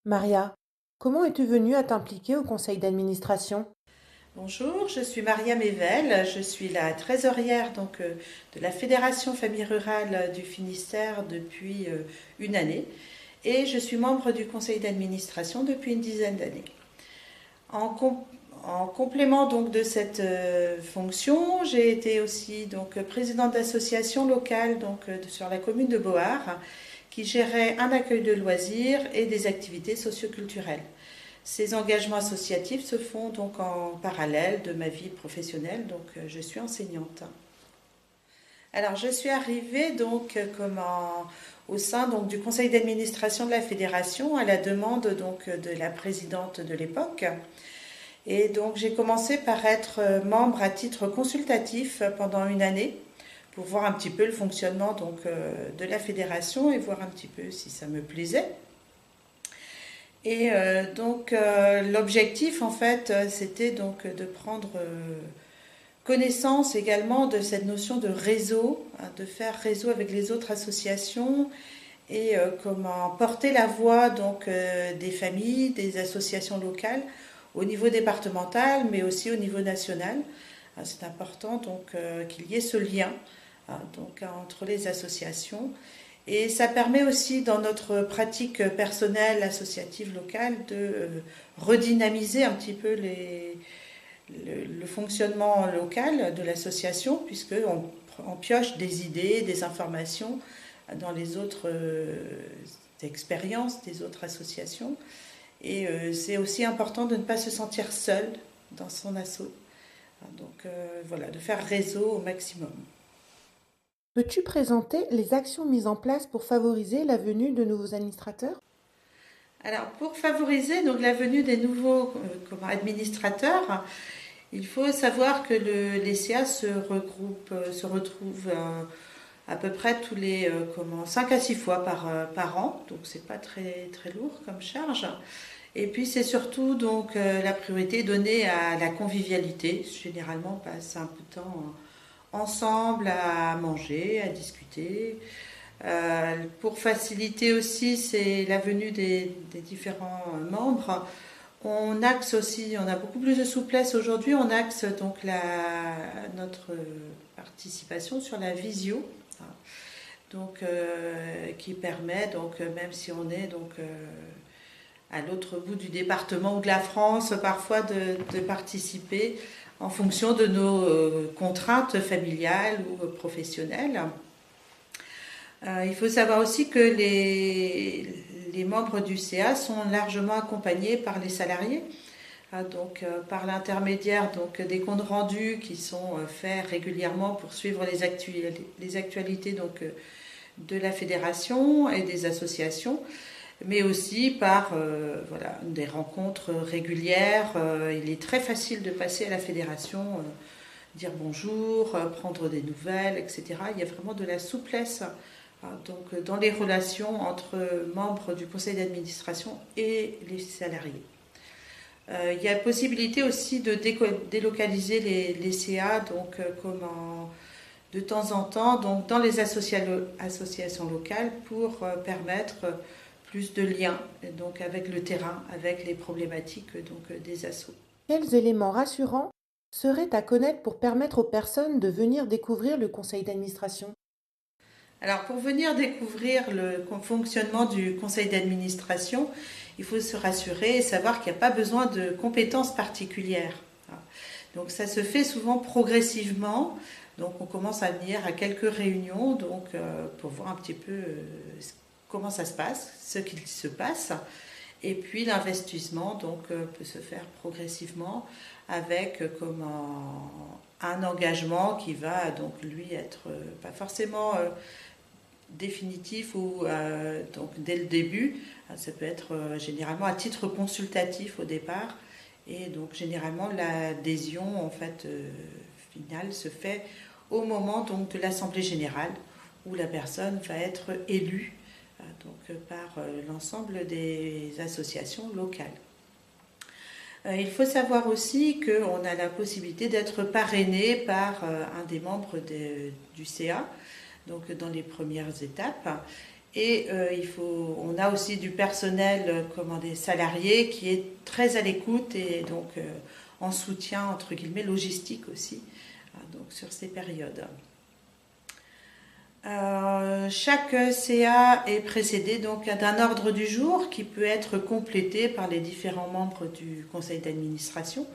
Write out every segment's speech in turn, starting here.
Maria, comment es-tu venue à t'impliquer au conseil d'administration? Bonjour, je suis Maria Mével, je suis la trésorière de la Fédération Famille Rurale du Finistère depuis une année et je suis membre du conseil d'administration depuis une dizaine d'années. En, com- En complément donc de cette fonction, j'ai été aussi présidente d'association locale sur la commune de Board qui gérait un accueil de loisirs et des activités socioculturelles. Ces engagements associatifs se font donc en parallèle de ma vie professionnelle, je suis enseignante. Alors je suis arrivée au sein du conseil d'administration de la fédération à la demande de la présidente de l'époque. Et donc j'ai commencé par être membre à titre consultatif pendant une année pour voir un petit peu le fonctionnement de la fédération et voir un petit peu si ça me plaisait. L'objectif en fait c'était de prendre connaissance également de cette notion de réseau, hein, de faire réseau avec les autres associations et comment porter la voix des familles, des associations locales au niveau départemental mais aussi au niveau national. C'est important qu'il y ait ce lien entre les associations. Et ça permet aussi, dans notre pratique personnelle, associative, locale, de redynamiser un petit peu le fonctionnement local de l'association, puisqu'on pioche des idées, des informations dans les autres expériences des autres associations. Et c'est aussi important de ne pas se sentir seul dans son assaut. Voilà, de faire réseau au maximum. Peux-tu présenter les actions mises en place pour favoriser la venue de nouveaux administrateurs? Alors, pour favoriser la venue des nouveaux administrateurs, il faut savoir que les CA se retrouvent à peu près tous les 5 à 6 fois par an, donc c'est pas très, très lourd comme charge. Et puis c'est surtout la priorité donnée à la convivialité. Généralement, on passe un peu de temps ensemble à manger, à discuter. Pour faciliter aussi c'est la venue des différents membres, on axe aussi, on a beaucoup plus de souplesse aujourd'hui, on axe notre participation sur la visio, qui permet, même si on est à l'autre bout du département ou de la France, parfois de participer en fonction de nos contraintes familiales ou professionnelles. Il faut savoir aussi que les membres du CA sont largement accompagnés par les salariés, par l'intermédiaire des comptes rendus qui sont faits régulièrement pour suivre les actualités de la fédération et des associations, mais aussi par voilà, des rencontres régulières. Il est très facile de passer à la fédération, dire bonjour, prendre des nouvelles, etc. Il y a vraiment de la souplesse dans les relations entre membres du conseil d'administration et les salariés. Il y a possibilité aussi de délocaliser les CA de temps en temps dans les associations locales pour permettre plus de liens avec le terrain, avec les problématiques des assos. Quels éléments rassurants seraient à connaître pour permettre aux personnes de venir découvrir le conseil d'administration? Alors pour venir découvrir le fonctionnement du conseil d'administration, il faut se rassurer et savoir qu'il n'y a pas besoin de compétences particulières. Donc ça se fait souvent progressivement. Donc on commence à venir à quelques réunions pour voir un petit peu comment ça se passe, ce qu'il se passe. Et puis l'investissement peut se faire progressivement avec un engagement qui va lui être pas forcément définitif ou dès le début. Ça peut être généralement à titre consultatif au départ et donc généralement l'adhésion en fait finale se fait au moment de l'assemblée générale où la personne va être élue par l'ensemble des associations locales. Il faut savoir aussi qu'on a la possibilité d'être parrainé par un des membres du CA, dans les premières étapes. Et on a aussi du personnel, comment des salariés, qui est très à l'écoute et donc en soutien entre guillemets logistique aussi, donc sur ces périodes. Chaque CA est précédé donc d'un ordre du jour qui peut être complété par les différents membres du conseil d'administration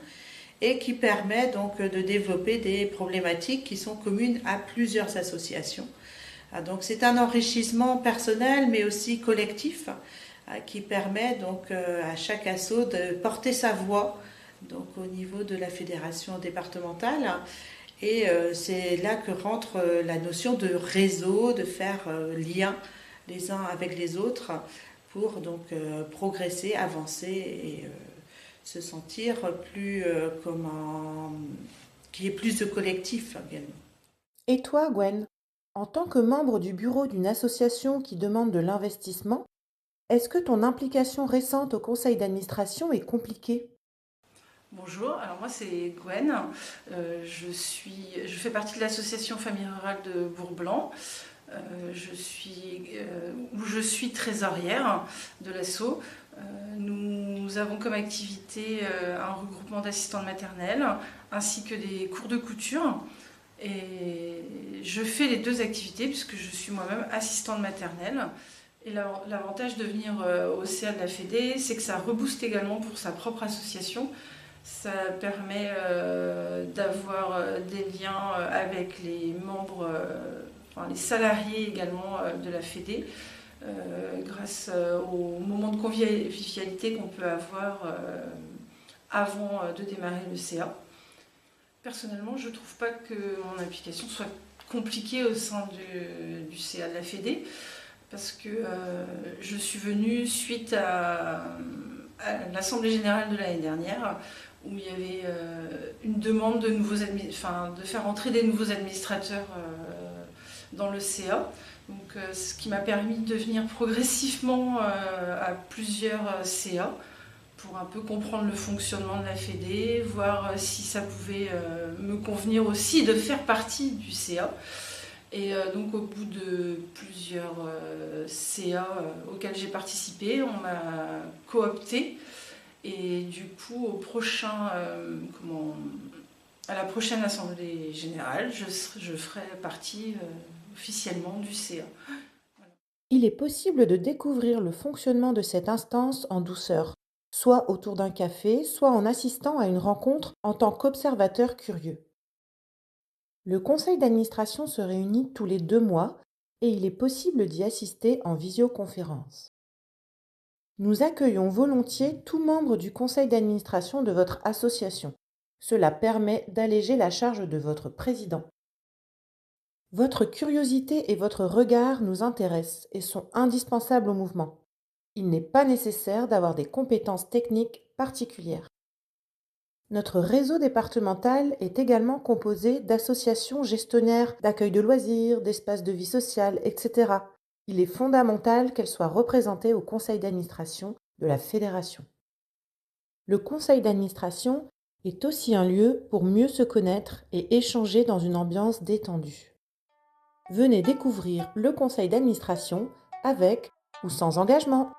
et qui permet donc de développer des problématiques qui sont communes à plusieurs associations. Donc c'est un enrichissement personnel mais aussi collectif qui permet donc à chaque asso de porter sa voix donc au niveau de la fédération départementale. Et c'est là que rentre la notion de réseau, de faire lien les uns avec les autres pour donc progresser, avancer et se sentir plus qu'il y ait plus de collectif également. Et toi, Gwen, en tant que membre du bureau d'une association qui demande de l'investissement, est-ce que ton implication récente au conseil d'administration est compliquée? Bonjour, alors moi c'est Gwen, je fais partie de l'association Famille Rurale de Bourg-Blanc, où je suis trésorière de l'asso. Nous avons comme activité un regroupement d'assistantes maternelles ainsi que des cours de couture. Et je fais les deux activités puisque je suis moi-même assistante maternelle. Et l'avantage de venir au CA de la Fédé, c'est que ça rebooste également pour sa propre association. Ça permet d'avoir des liens avec les membres, enfin les salariés également de la Fédé, grâce au moment de convivialité qu'on peut avoir avant de démarrer le CA. Personnellement, je ne trouve pas que mon implication soit compliquée au sein du CA de la Fédé, parce que je suis venue suite à l'Assemblée Générale de l'année dernière, où il y avait une demande de faire entrer des nouveaux administrateurs dans le CA. Donc, ce qui m'a permis de venir progressivement à plusieurs CA pour un peu comprendre le fonctionnement de la Fédé, voir si ça pouvait me convenir aussi de faire partie du CA. Et donc au bout de plusieurs CA auxquels j'ai participé, on m'a coopté. Et du coup, à la prochaine Assemblée Générale, je ferai partie officiellement du CA. Voilà. Il est possible de découvrir le fonctionnement de cette instance en douceur, soit autour d'un café, soit en assistant à une rencontre en tant qu'observateur curieux. Le conseil d'administration se réunit tous les 2 mois et il est possible d'y assister en visioconférence. Nous accueillons volontiers tout membre du conseil d'administration de votre association. Cela permet d'alléger la charge de votre président. Votre curiosité et votre regard nous intéressent et sont indispensables au mouvement. Il n'est pas nécessaire d'avoir des compétences techniques particulières. Notre réseau départemental est également composé d'associations gestionnaires d'accueil de loisirs, d'espaces de vie sociale, etc. Il est fondamental qu'elles soient représentées au conseil d'administration de la fédération. Le conseil d'administration est aussi un lieu pour mieux se connaître et échanger dans une ambiance détendue. Venez découvrir le conseil d'administration avec ou sans engagement.